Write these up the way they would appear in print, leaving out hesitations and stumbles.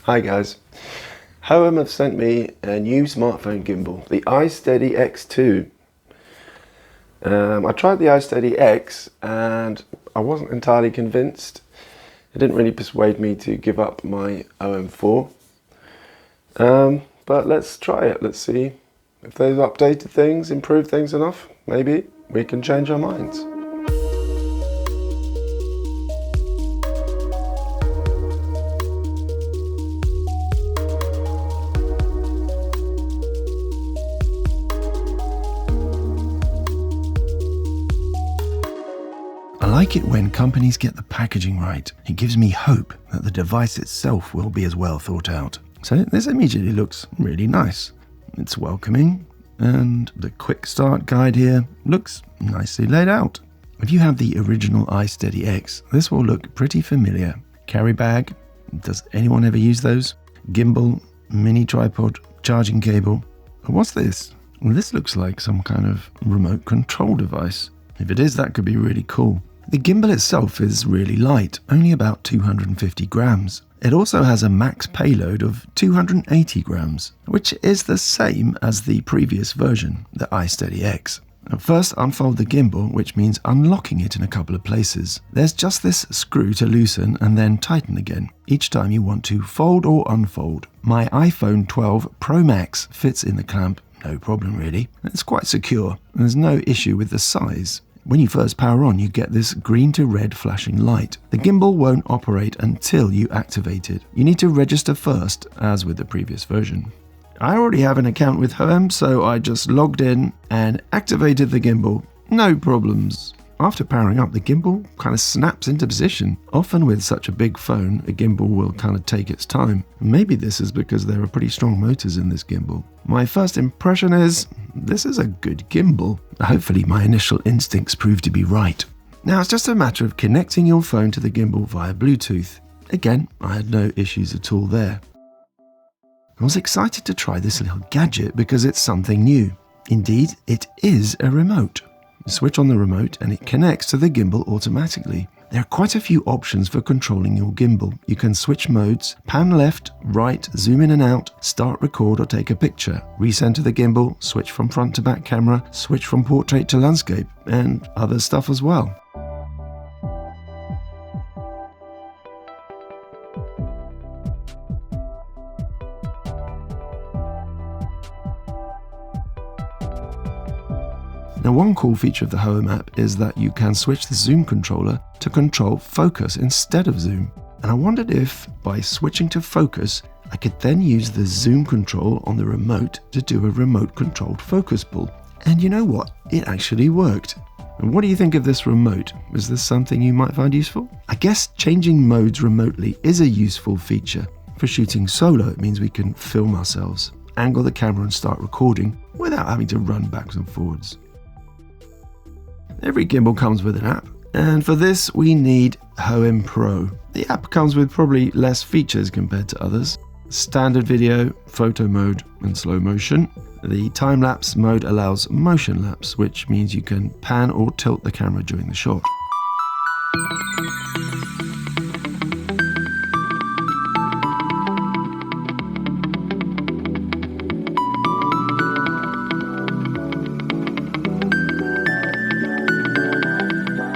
Hi guys, Hohem have sent me a new smartphone gimbal, the iSteady X2. I tried the iSteady X and I wasn't entirely convinced. It didn't really persuade me to give up my Hohem 4. But let's try it, let's see if they've updated things, improved things enough. Maybe we can change our minds. I like it when companies get the packaging right. It gives me hope that the device itself will be as well thought out. So this immediately looks really nice. It's welcoming, and the quick start guide here looks nicely laid out. If you have the original iSteady X, this will look pretty familiar. Carry bag, does anyone ever use those? Gimbal, mini tripod, charging cable. But what's this? Well, this looks like some kind of remote control device. If it is, that could be really cool. The gimbal itself is really light, only about 250 grams. It also has a max payload of 280 grams, which is the same as the previous version, the iSteady X. First, unfold the gimbal, which means unlocking it in a couple of places. There's just this screw to loosen and then tighten again, each time you want to fold or unfold. My iPhone 12 Pro Max fits in the clamp, no problem really. It's quite secure, and there's no issue with the size. When you first power on, you get this green to red flashing light. The gimbal won't operate until you activate it. You need to register first, as with the previous version. I already have an account with Hohem, so I just logged in and activated the gimbal. No problems. After powering up, the gimbal kind of snaps into position. Often with such a big phone, a gimbal will kind of take its time. Maybe this is because there are pretty strong motors in this gimbal. My first impression is, this is a good gimbal. Hopefully my initial instincts prove to be right. Now it's just a matter of connecting your phone to the gimbal via Bluetooth. Again, I had no issues at all there. I was excited to try this little gadget because it's something new. Indeed, it is a remote. Switch on the remote and it connects to the gimbal automatically. There are quite a few options for controlling your gimbal. You can switch modes, pan left, right, zoom in and out, start record or take a picture, recenter the gimbal, switch from front to back camera, switch from portrait to landscape, and other stuff as well. Now, one cool feature of the Hohem app is that you can switch the zoom controller to control focus instead of zoom. And I wondered if, by switching to focus, I could then use the zoom control on the remote to do a remote controlled focus pull. And you know what? It actually worked. And what do you think of this remote? Is this something you might find useful? I guess changing modes remotely is a useful feature. For shooting solo, it means we can film ourselves, angle the camera and start recording without having to run backwards and forwards. Every gimbal comes with an app, and for this we need Hohem Pro. The app comes with probably less features compared to others. Standard video, photo mode and slow motion. The time-lapse mode allows motion lapse, which means you can pan or tilt the camera during the shot.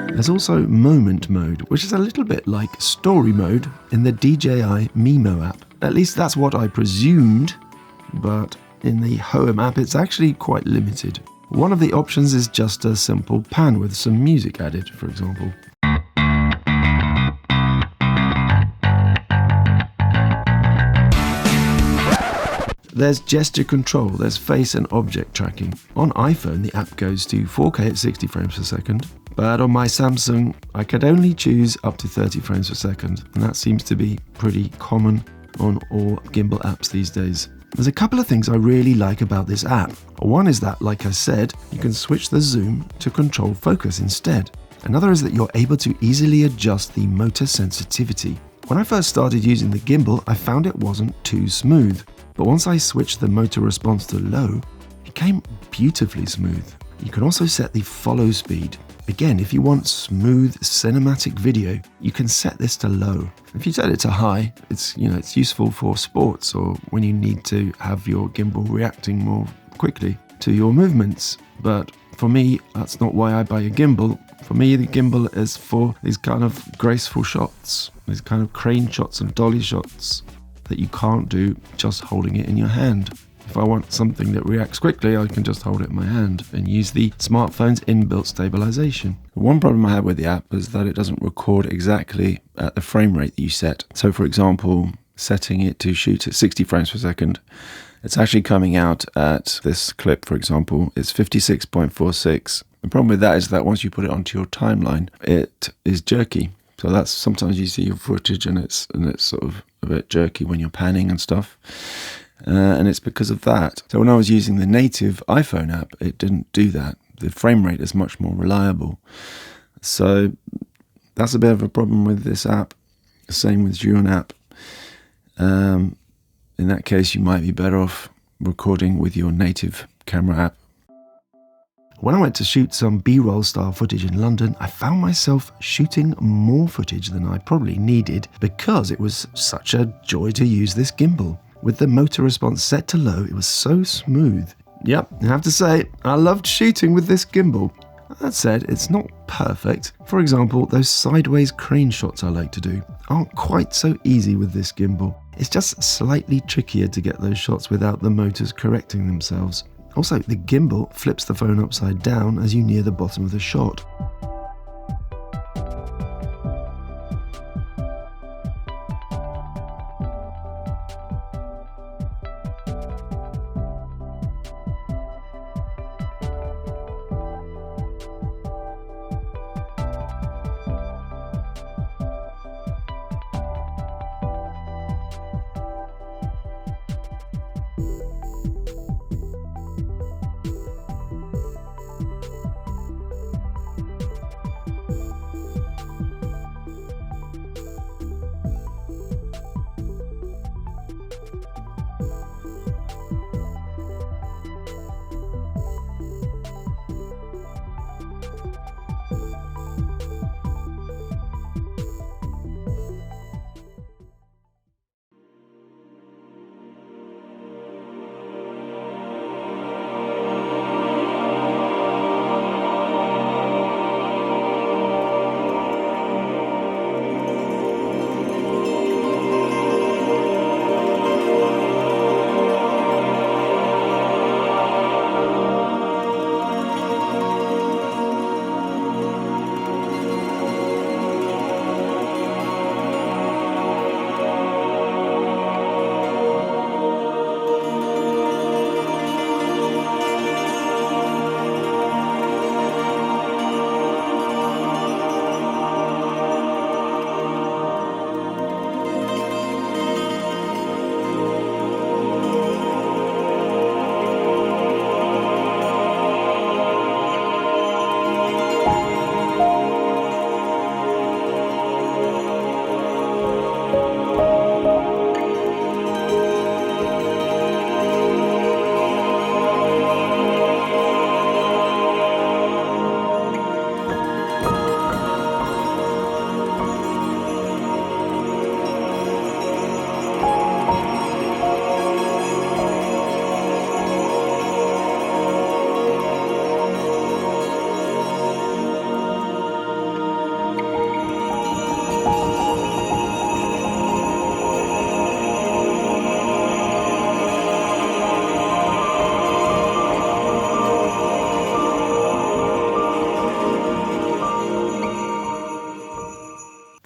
There's also moment mode, which is a little bit like story mode in the DJI Mimo app. At least that's what I presumed, but in the Hohem app it's actually quite limited. One of the options is just a simple pan with some music added, for example. There's gesture control, there's face and object tracking. On iPhone, the app goes to 4K at 60 frames per second, but on my Samsung, I could only choose up to 30 frames per second, and that seems to be pretty common on all gimbal apps these days. There's a couple of things I really like about this app. One is that, like I said, you can switch the zoom to control focus instead. Another is that you're able to easily adjust the motor sensitivity. When I first started using the gimbal, I found it wasn't too smooth. But once I switched the motor response to low, it came beautifully smooth. You can also set the follow speed. Again, if you want smooth cinematic video, you can set this to low. If you set it to high, it's useful for sports or when you need to have your gimbal reacting more quickly to your movements. But for me, that's not why I buy a gimbal. For me, the gimbal is for these kind of graceful shots, these kind of crane shots and dolly shots that you can't do just holding it in your hand. If I want something that reacts quickly, I can just hold it in my hand and use the smartphone's inbuilt stabilization. One problem I have with the app is that it doesn't record exactly at the frame rate that you set. So for example, setting it to shoot at 60 frames per second, it's actually coming out at this clip, for example, it's 56.46. The problem with that is that once you put it onto your timeline, it is jerky. So that's sometimes you see your footage and it's sort of a bit jerky when you're panning and stuff. And it's because of that. So when I was using the native iPhone app, it didn't do that. The frame rate is much more reliable. So that's a bit of a problem with this app. Same with Zhiyun app. In that case, you might be better off recording with your native camera app. When I went to shoot some B-roll style footage in London, I found myself shooting more footage than I probably needed because it was such a joy to use this gimbal. With the motor response set to low, it was so smooth. Yep, I have to say, I loved shooting with this gimbal. That said, it's not perfect. For example, those sideways crane shots I like to do aren't quite so easy with this gimbal. It's just slightly trickier to get those shots without the motors correcting themselves. Also, the gimbal flips the phone upside down as you near the bottom of the shot.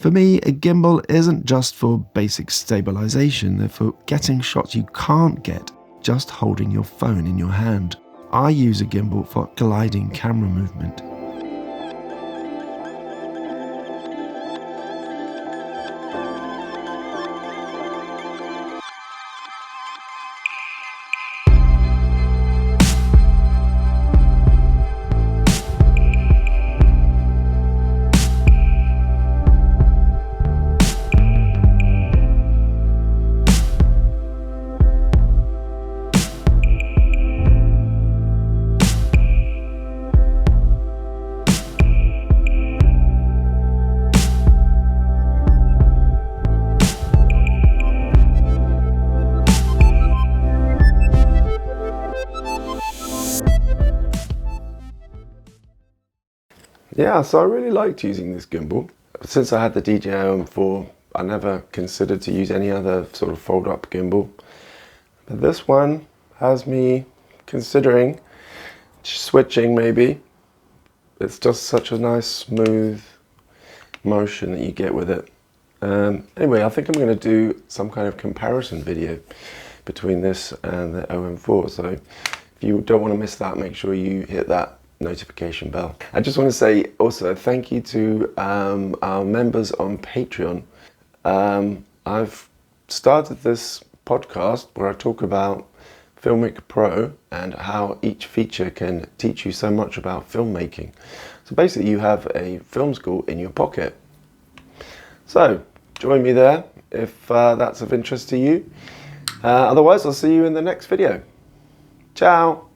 For me, a gimbal isn't just for basic stabilization, they're for getting shots you can't get just holding your phone in your hand. I use a gimbal for gliding camera movement. Yeah, so I really liked using this gimbal. Since I had the DJI OM4, I never considered to use any other sort of fold-up gimbal. But this one has me considering switching maybe. It's just such a nice smooth motion that you get with it. Anyway, I think I'm going to do some kind of comparison video between this and the OM4. So if you don't want to miss that, make sure you hit that notification bell. I just want to say also thank you to our members on Patreon. I've started this podcast where I talk about Filmmaker Pro and how each feature can teach you so much about filmmaking. So basically you have a film school in your pocket. So join me there if that's of interest to you. Otherwise I'll see you in the next video. Ciao!